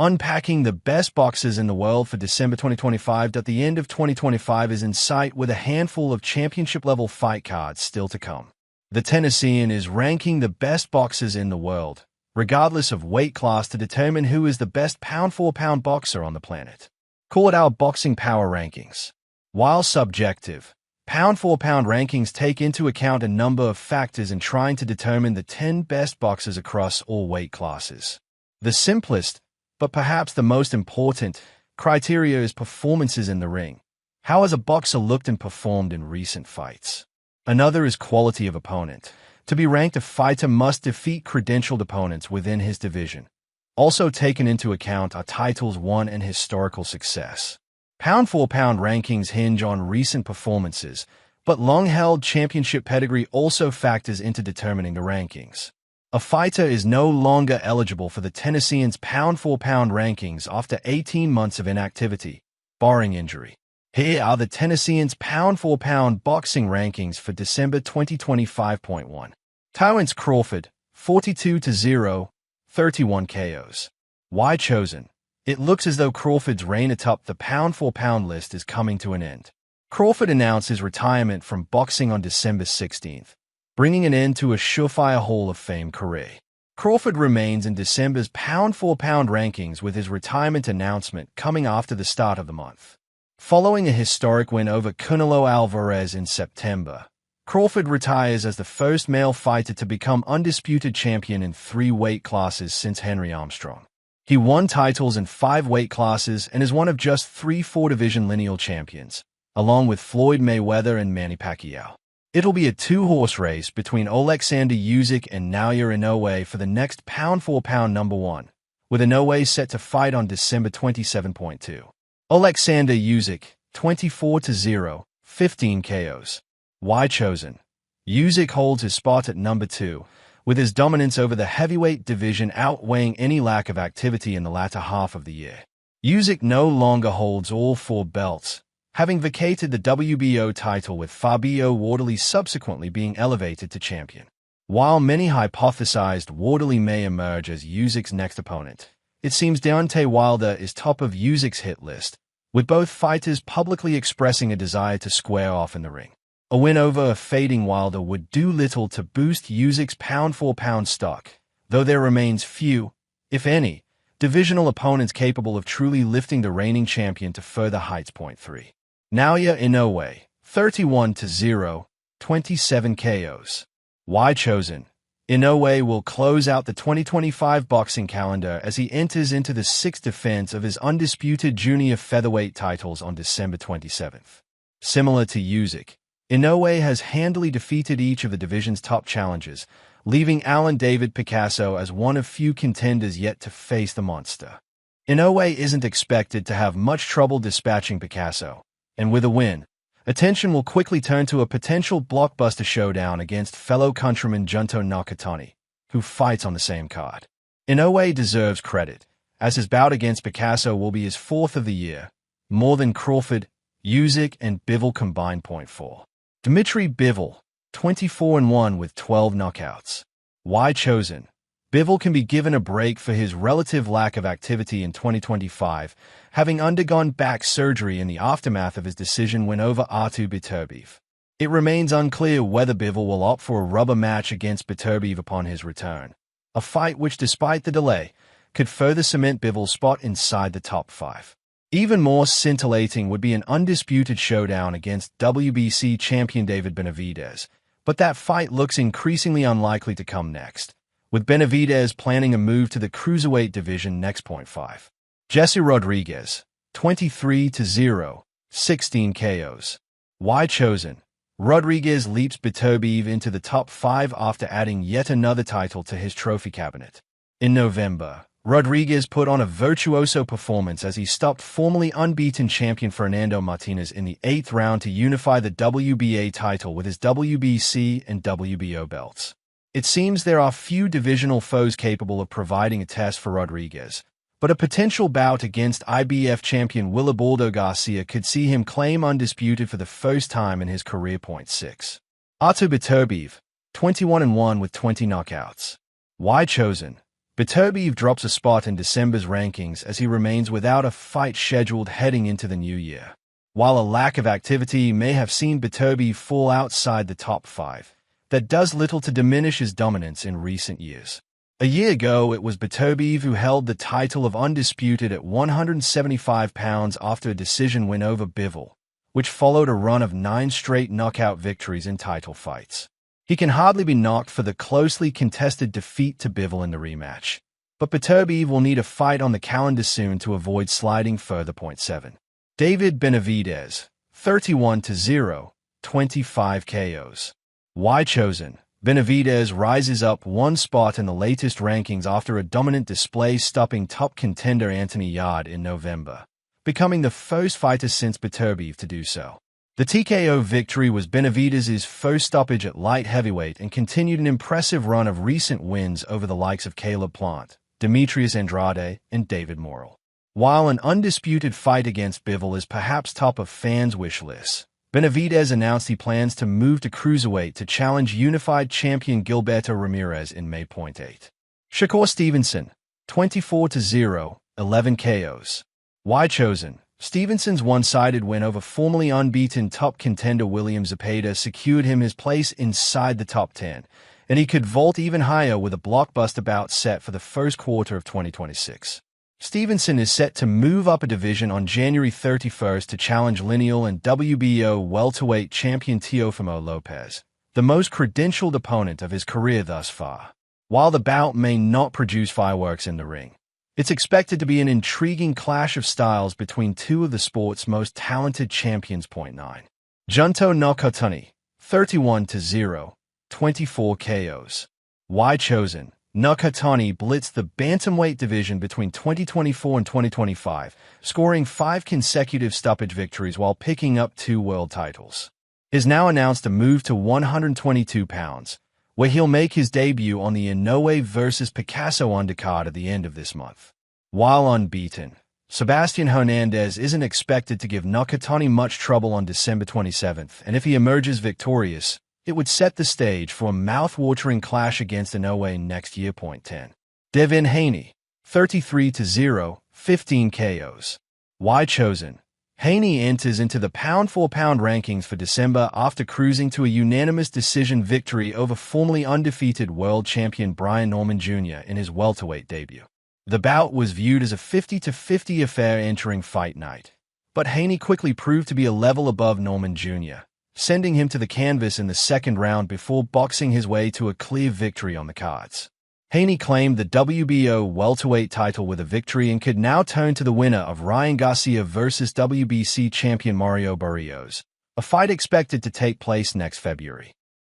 Unpacking the best boxers in the world for December 2025. At the end of 2025 is in sight with a handful of championship-level fight cards still to come. The Tennessean is ranking the best boxers in the world, regardless of weight class, to determine who is the best pound-for-pound boxer on the planet. Call it our boxing power rankings. While subjective, pound-for-pound rankings take into account a number of factors in trying to determine the 10 best boxers across all weight classes. The simplest, but perhaps the most important, criteria is performances in the ring. How has a boxer looked and performed in recent fights? Another is quality of opponent. To be ranked, a fighter must defeat credentialed opponents within his division. Also taken into account are titles won and historical success. Pound-for-pound rankings hinge on recent performances, but long-held championship pedigree also factors into determining the rankings. A fighter is no longer eligible for the Tennessean's pound-for-pound rankings after 18 months of inactivity, barring injury. Here are the Tennessean's pound-for-pound boxing rankings for December 2025.1. Terence Crawford, 42-0, 31 KOs. Why chosen? It looks as though Crawford's reign atop the pound-for-pound list is coming to an end. Crawford announced his retirement from boxing on December 16th, bringing an end to a surefire Hall of Fame career. Crawford remains in December's pound-for-pound rankings, with his retirement announcement coming after the start of the month. Following a historic win over Canelo Alvarez in September, Crawford retires as the first male fighter to become undisputed champion in 3 weight classes since Henry Armstrong. He won titles in 5 weight classes and is one of just 3 4-division lineal champions, along with Floyd Mayweather and Manny Pacquiao. It'll be a 2-horse race between Alexander Usyk and Naoya Inoue for the next pound-for-pound number 1, with Inoue set to fight on December 27.2. Alexander Usyk, 24-0, 15 KOs. Why chosen? Usyk holds his spot at number 2, with his dominance over the heavyweight division outweighing any lack of activity in the latter half of the year. Usyk no longer holds all 4 belts, having vacated the WBO title, with Fabio Wardley subsequently being elevated to champion. While many hypothesized Wardley may emerge as Usyk's next opponent, it seems Deontay Wilder is top of Usyk's hit list, with both fighters publicly expressing a desire to square off in the ring. A win over a fading Wilder would do little to boost Usyk's pound-for-pound stock, though there remains few, if any, divisional opponents capable of truly lifting the reigning champion to further heights. 3. Naoya Inoue, 31-0, 27 KOs. Why chosen? Inoue will close out the 2025 boxing calendar as he enters into the 6th defense of his undisputed junior featherweight titles on December 27th. Similar to Usyk, Inoue has handily defeated each of the division's top challengers, leaving Alan David Picasso as one of few contenders yet to face the monster. Inoue isn't expected to have much trouble dispatching Picasso, and with a win, attention will quickly turn to a potential blockbuster showdown against fellow countryman Junto Nakatani, who fights on the same card. Inoue deserves credit, as his bout against Picasso will be his 4th of the year, more than Crawford, Usyk, and Bivol combined. 4. Dmitry Bivol, 24-1 with 12 knockouts. Why chosen? Bivol can be given a break for his relative lack of activity in 2025, having undergone back surgery in the aftermath of his decision win over Artur Beterbiev. It remains unclear whether Bivol will opt for a rubber match against Beterbiev upon his return, a fight which, despite the delay, could further cement Bivol's spot inside the top 5. Even more scintillating would be an undisputed showdown against WBC champion David Benavidez, but that fight looks increasingly unlikely to come next, with Benavidez planning a move to the cruiserweight division next. 5. Jesse Rodriguez, 23-0, 16 KOs. Why chosen? Rodriguez leaps Beterbiev into the top 5 after adding yet another title to his trophy cabinet. In November, Rodriguez put on a virtuoso performance as he stopped formerly unbeaten champion Fernando Martinez in the 8th round to unify the WBA title with his WBC and WBO belts. It seems there are few divisional foes capable of providing a test for Rodriguez, but a potential bout against IBF champion Wilibaldo Garcia could see him claim undisputed for the first time in his career. 6. Artur Beterbiev, 21-1 with 20 knockouts. Why chosen? Beterbiev drops a spot in December's rankings as he remains without a fight scheduled heading into the new year. While a lack of activity may have seen Beterbiev fall outside the top 5, that does little to diminish his dominance in recent years. A year ago, it was Beterbiev who held the title of undisputed at 175 pounds after a decision win over Bivol, which followed a run of 9 straight knockout victories in title fights. He can hardly be knocked for the closely contested defeat to Bivol in the rematch, but Beterbiev will need a fight on the calendar soon to avoid sliding further. 7. David Benavidez, 31-0, 25 KOs. Why chosen? Benavidez rises up 1 spot in the latest rankings after a dominant display stopping top contender Anthony Yarde in November, becoming the first fighter since Beterbiev to do so. The TKO victory was Benavidez's first stoppage at light heavyweight and continued an impressive run of recent wins over the likes of Caleb Plant, Demetrius Andrade, and David Morrell. While an undisputed fight against Bivol is perhaps top of fans' wish lists, Benavidez announced he plans to move to cruiserweight to challenge unified champion Gilberto Ramirez in May. 8. Shakur Stevenson, 24-0, 11 KOs. Why chosen? Stevenson's one-sided win over formerly unbeaten top contender William Zepeda secured him his place inside the top 10, and he could vault even higher with a blockbuster bout set for the first quarter of 2026. Stevenson is set to move up a division on January 31st to challenge lineal and WBO welterweight champion Teofimo Lopez, the most credentialed opponent of his career thus far. While the bout may not produce fireworks in the ring, it's expected to be an intriguing clash of styles between two of the sport's most talented champions. 9. Junto Nakatani, 31-0, 24 KOs. Why chosen? Nakatani blitzed the bantamweight division between 2024 and 2025, scoring 5 consecutive stoppage victories while picking up 2 world titles. He's now announced a move to 122 pounds, where he'll make his debut on the Inoue vs. Picasso undercard at the end of this month. While unbeaten, Sebastian Hernandez isn't expected to give Nakatani much trouble on December 27th, and if he emerges victorious, it would set the stage for a mouth-watering clash against Inoue next year. 10. Devin Haney, 33-0, 15 KOs. Why chosen? Haney enters into the pound-for-pound rankings for December after cruising to a unanimous decision victory over formerly undefeated world champion Brian Norman Jr. in his welterweight debut. The bout was viewed as a 50-50 affair entering fight night, but Haney quickly proved to be a level above Norman Jr., sending him to the canvas in the second round before boxing his way to a clear victory on the cards. Haney claimed the WBO welterweight title with a victory and could now turn to the winner of Ryan Garcia vs. WBC champion Mario Barrios, a fight expected to take place next February.